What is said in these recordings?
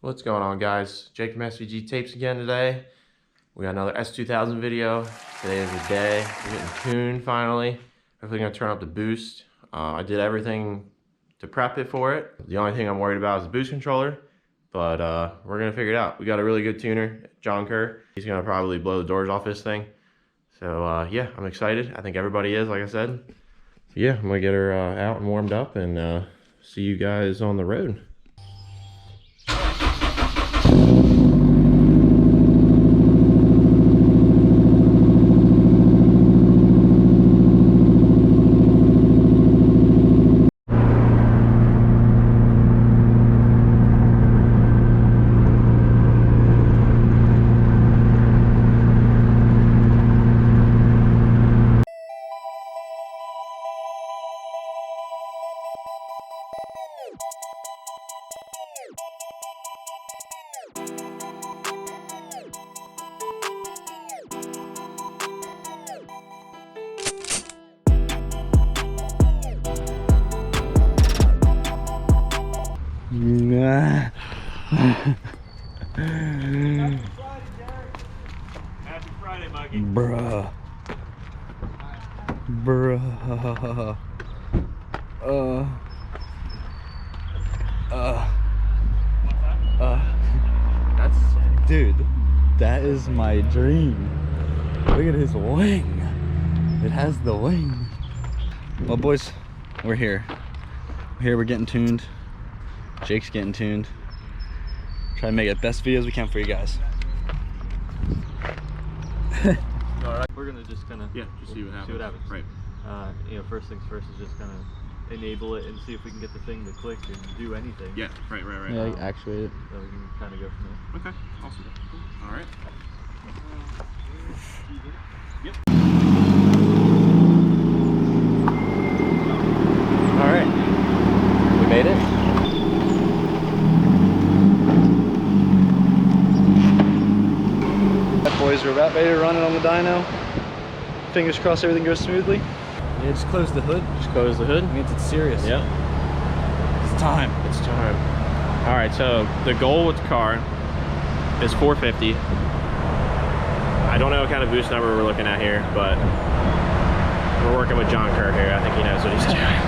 What's going on, guys? Jake from s2000 again today. We got another S2000 video. Today is the day. We're getting tuned finally. Hopefully gonna turn up the boost. I did everything to prep it for it. The only thing I'm worried about is the boost controller, but we're gonna figure it out. We got a really good tuner, Kerr. He's gonna probably blow the doors off this thing. So yeah, I'm excited. I think everybody is, like I said. So yeah, I'm gonna get her out and warmed up and see you guys on the road. Nah. Happy Friday, Muggy. Bruh. That's, dude, that is my dream. Look at his wing. It has the wing. Well, boys, we're here. We're getting tuned. Jake's getting tuned. Try to make it the best videos we can for you guys. Alright, we're gonna just kinda Just see what happens. Right. You know, first things first is just kinda enable it and see if we can get the thing to click and do anything. Yeah, right. Yeah, actuate it. So we can kinda go from there. Okay, awesome. Alright. Yep. Alright. We made it. Boys, we're about ready to run it on the dyno. Fingers crossed everything goes smoothly. Yeah, just close the hood. Just close the hood. It means it's serious. Yep. It's time. It's time. Alright, so the goal with the car is 450. I don't know what kind of boost number we're looking at here, but we're working with Kerr here. I think he knows what he's doing.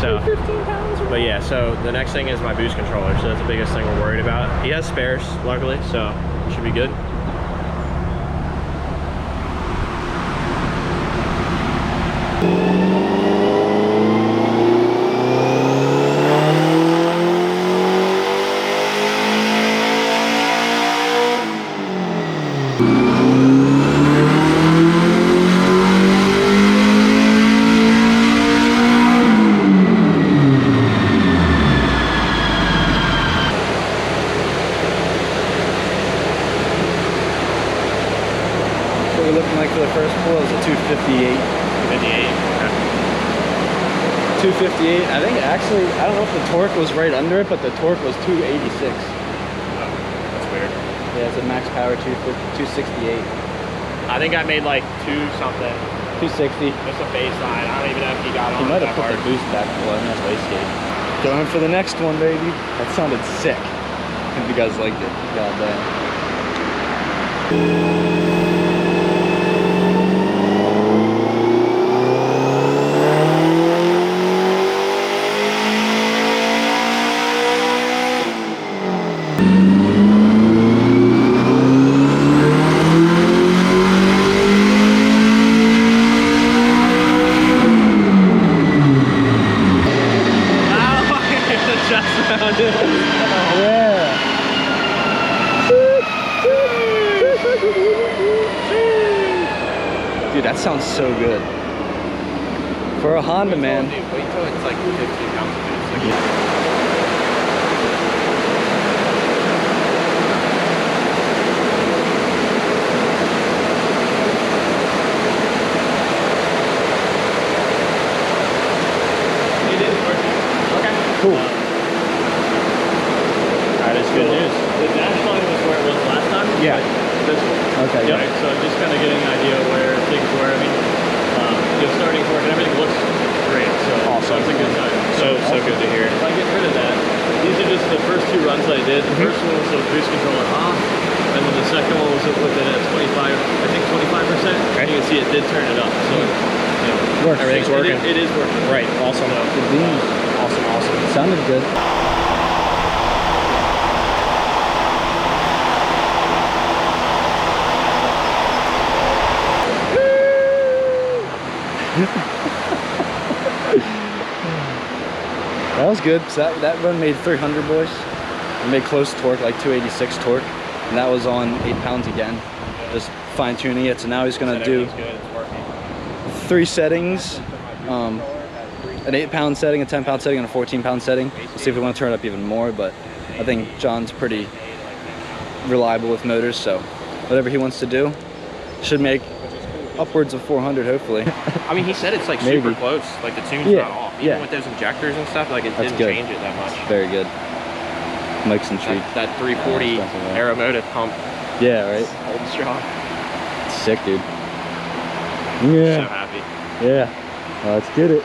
So, 15 pounds. but yeah, so the next thing is my boost controller. So that's the biggest thing we're worried about. He has spares, luckily, so it should be good. What we're looking like for the first pull is a 258. 258. I think actually, I don't know if the torque was right under it, but the torque was 286. That's weird. Yeah, it's a max power 268. I think I made like 2 something. 260. Just a baseline. I don't even know if he got on. He might have that put hard. the boost back below. That's wasted. Going for the next one, baby. That sounded sick. If you guys liked it, god damn. Dude, that sounds so good. For a Honda, man. Wait till it's like 15 pounds of boost. It is working. Okay. Cool. That is good news. The dash line was where it was last time? Yeah. This one. Okay. Yep. Right, so just kind of getting an idea of where things were. I mean, you're starting to work and everything looks great. So Awesome. that's a good sign. So good to hear. If I get rid of that, these are just the first 2 runs ones I did. The first one was the boost controller off, and then the second one was with it at 25, I think 25%. Okay. You can see it did turn it up, so Works. Everything's working. It is working. Right. Awesome. Good beans. Awesome. Awesome. Sounded good. That was good. So that run made 300, boys. It made close torque, like 286 torque, and that was on 8 pounds again. Just fine tuning it. So now he's gonna do Good. It's working. 3 settings, an 8-pound setting, a 10-pound setting, and a 14-pound setting. We'll see if we want to turn it up even more, but I think John's pretty reliable with motors, so whatever he wants to do should make upwards of 400, hopefully. I mean, he said it's like Maybe. super close. Like the tune's Yeah, not off. Even yeah. with those injectors and stuff, like it That's didn't good. change it that much. Very good. Mike's intrigued. That 340 Yeah, definitely. aeromotive pump Yeah, right? holds strong. Sick, dude. So Yeah. happy. Yeah. Let's get it.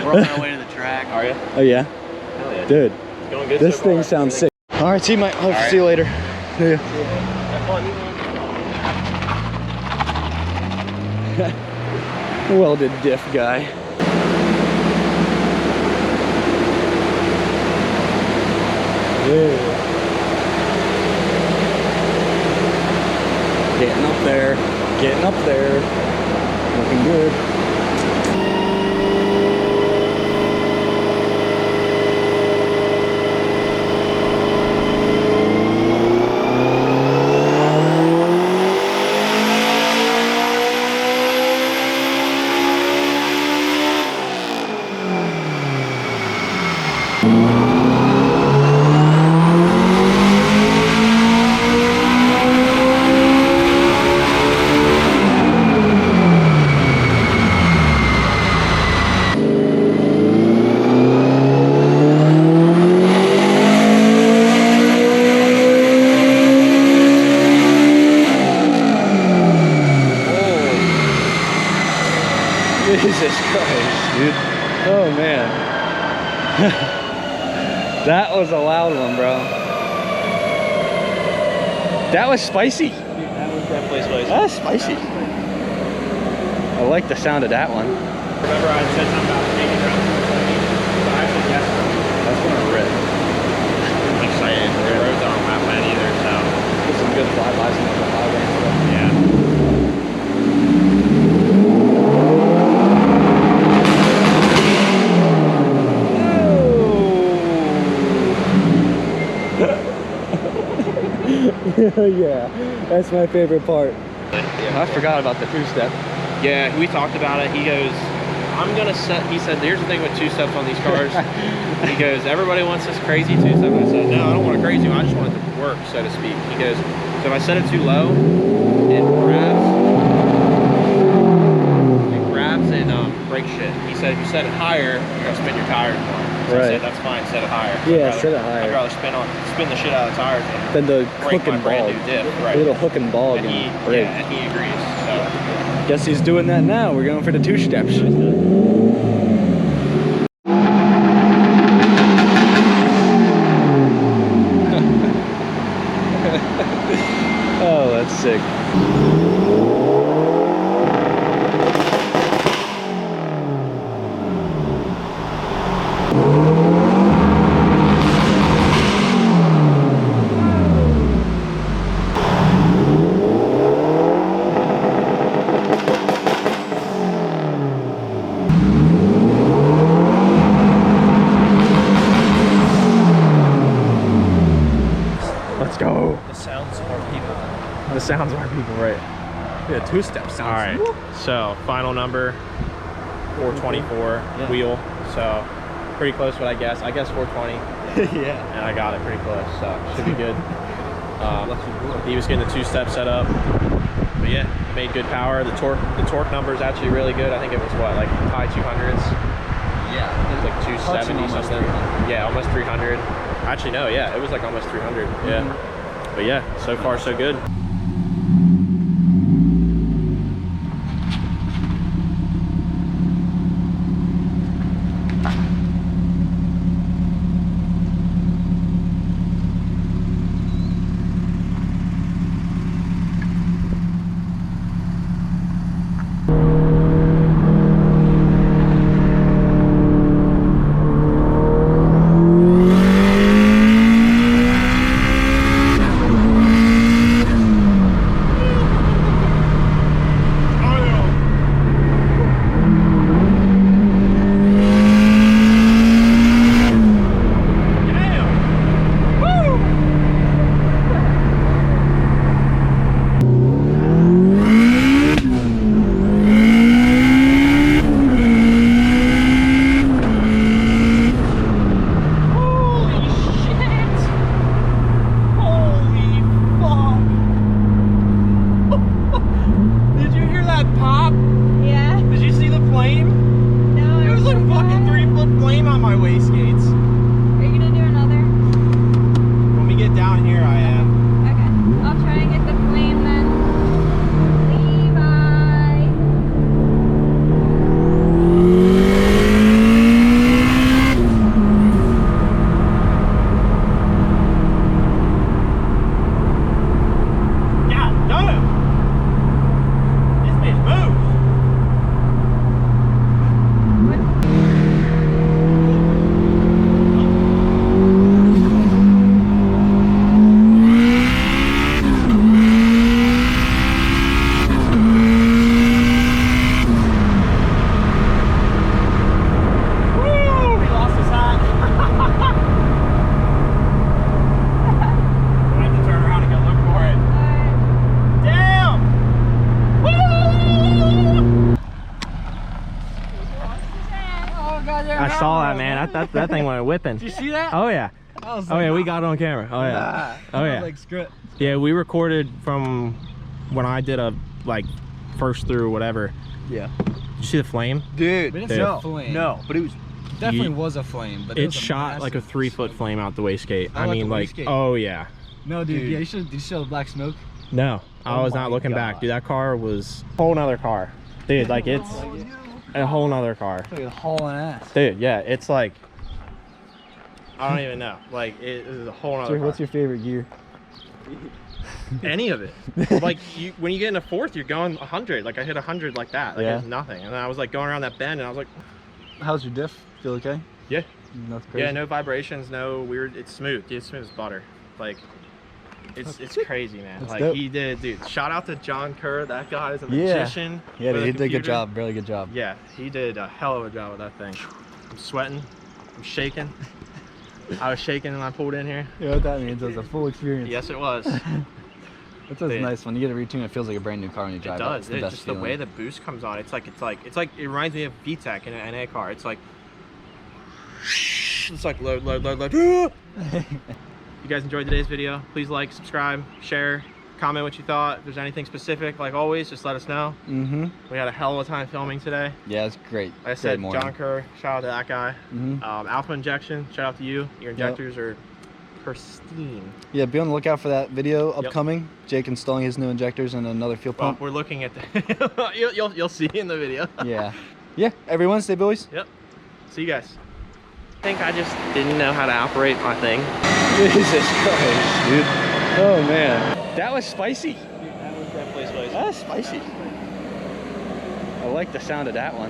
We're on our way to the track. Are you? Oh, yeah? Hell yeah. Dude, Going good this so thing far. sounds sick. All right, see you, Mike. I'll right. see you later. Yeah. Have fun. Welded diff guy. Yeah. Getting up there. Getting up there. Looking good. Jesus Christ, dude. Oh, man. That was a loud one, bro. That was spicy. That was definitely spicy. That's spicy. I like the sound of that one. Remember I said something about taking around 470? But I said yes. That's gonna rip. I'm excited. The roads aren't that bad either, so Get some good flybys in the highway and stuff. yeah. Yeah, that's my favorite part. I forgot about the two-step. Yeah, we talked about it. He goes, I'm gonna set, he said, here's the thing with two-steps on these cars. He goes, everybody wants this crazy two-step. I said, no, I don't want a crazy one. I just want it to work, so to speak. He goes, so if I set it too low, it grabs and breaks shit. He said, if you set it higher, you're gonna spin your tires more. So I Right. said, that's fine, set it higher. Yeah, I'd rather- set it higher. I'd rather spin the shit out of the tires than Then the break hook my and brand ball. new diff. Right. A little hook and ball And again. he, yeah, and he agrees. So. Guess he's doing that now. We're going for the two steps. Oh, that's sick. Let's go. The sounds are people. The sounds of our people, right? Yeah, two steps. All right, so final number 424 Yeah. wheel. So pretty close, what I guess. I guess 420. Yeah. and I got it pretty close, so should be good. He was getting the two-step set up, but yeah, made good power. The torque number is actually really good. I think it was what, like high 200s. Yeah. It was like 270 almost something. 300. Yeah, almost 300. Actually, no, yeah, it was like almost 300. Yeah, but yeah, so far so good. I saw that, man. That thing went whipping. Did you see that? Oh yeah. I was Oh like, yeah, we got it on camera. Oh yeah. nah. Oh yeah. Like script. Yeah, we recorded from when I did a like first through whatever. Yeah. Did you see the flame? Dude, We didn't see no, a flame. no, but it was Definitely You- was a flame, but It was a shot like a massive 3-foot smoke. flame out the wastegate. Oh, I out mean, the like, wastegate. oh yeah. No, dude. Dude. Yeah, did you show the black smoke? No, I Oh was not my looking back, God. dude. That car was a whole nother car, dude. Like it's a whole nother car, Like a hauling ass. dude. Yeah, it's like I don't even know. Like it is a whole nother. What's your favorite gear? Any of it? Like when you get in a fourth, you're going 100. Like I hit 100 like that. Like Yeah. it's nothing. And then I was like going around that bend, and I was like, How's your diff? Feel okay? yeah, That's crazy. yeah, no vibrations, no weird. It's smooth. It's smooth as butter. Like it's crazy, man. That's like dope. he did, dude. Shout out to John Kerr. That guy is a Yeah. magician. Yeah, with he a did a good computer. job. Really good job. Yeah, he did a hell of a job with that thing. I'm sweating. I'm shaking. I was shaking when I pulled in here. You know what that means? It was a full experience. Yes, it was. That's what's Dude. nice. When you get a retune, it feels like a brand new car when you It drive does. It's the It, best just feeling. the way the boost comes on. It's like it reminds me of VTEC in an NA car. It's like load. You guys enjoyed today's video? Please like, subscribe, share, comment what you thought. If there's anything specific, like always, just let us know. Mm-hmm. We had a hell of a time filming today. Yeah, it's great. Like I said, John Kerr, shout out to that guy. Mm-hmm. Alpha Injection, shout out to you. Your injectors are pristine. Yeah, be on the lookout for that video upcoming. Jake installing his new injectors and another fuel Well, pump. we're looking at the you'll see in the video. Yeah. Yeah, every Wednesday, boys. Yep. See you guys. I think I just didn't know how to operate my thing. Jesus Christ, dude. Oh, man. That was spicy. That was definitely spicy. That was spicy. I like the sound of that one.